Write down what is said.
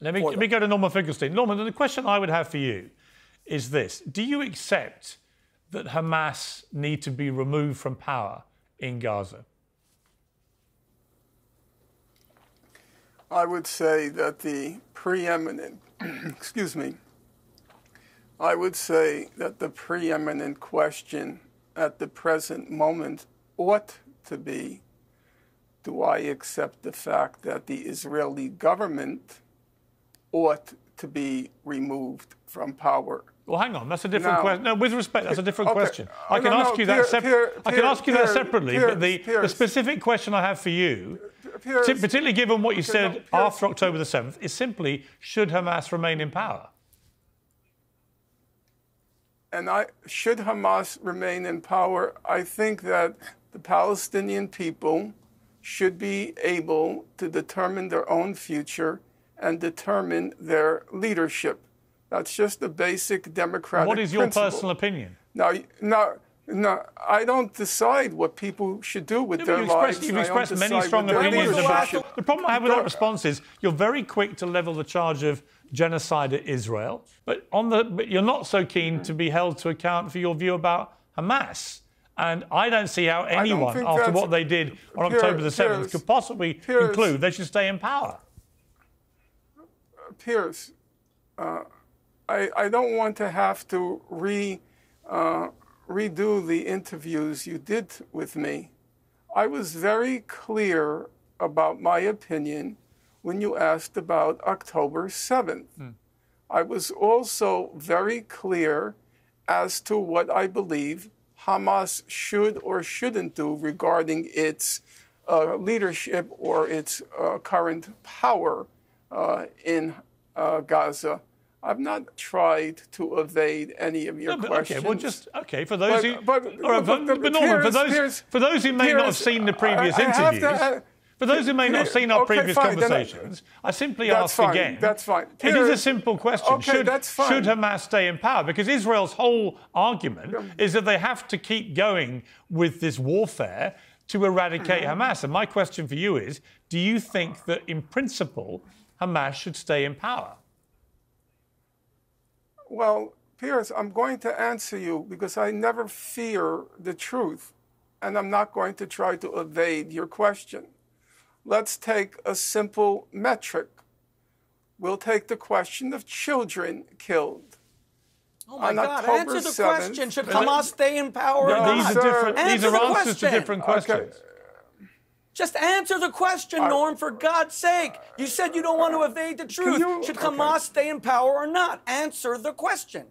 Let me go to Norman Finkelstein. Norman, the question I would have for you is this. Do you accept that Hamas need to be removed from power in Gaza? I would say that the preeminent, excuse me, I would say that the preeminent question at the present moment ought to be, do I accept the fact that the Israeli government ought to be removed from power? Well, hang on. That's a different question. No, with respect, that's a different question. I can ask you that separately, but the specific question I have for you, particularly given what you said after October the 7th, is simply, should Hamas remain in power? And should Hamas remain in power, I think that the Palestinian people should be able to determine their own future and determine their leadership. That's just a basic democratic What is your principle. personal opinion? No, I don't decide what people should do with their lives. You've expressed many strong opinions about it. The problem I have with that response is you're very quick to level the charge of genocide at Israel, but you're not so keen to be held to account for your view about Hamas. And I don't see how anyone, after what they did on October the 7th, could possibly conclude they should stay in power. Piers, I don't want to have to redo the interviews you did with me. I was very clear about my opinion when you asked about October 7th. I was also very clear as to what I believe Hamas should or shouldn't do regarding its leadership or its current power in Gaza. I've not tried to evade any of your questions. For those who may not have seen the previous interviews, for those who may not have seen our previous conversations, I simply ask again. That's fine. It is a simple question. Should Hamas stay in power? Because Israel's whole argument is that they have to keep going with this warfare to eradicate Hamas. And my question for you is, do you think that, in principle, Hamas should stay in power? Well, Piers, I'm going to answer you because I never fear the truth, and I'm not going to try to evade your question. Let's take a simple metric. We'll take the question of children killed. Oh my God, answer the question. Should Hamas stay in power or not? These are answers to different questions. Okay. Just answer the question, Norm, for God's sake. You said you don't want to evade the truth. Should Hamas stay in power or not? Answer the question.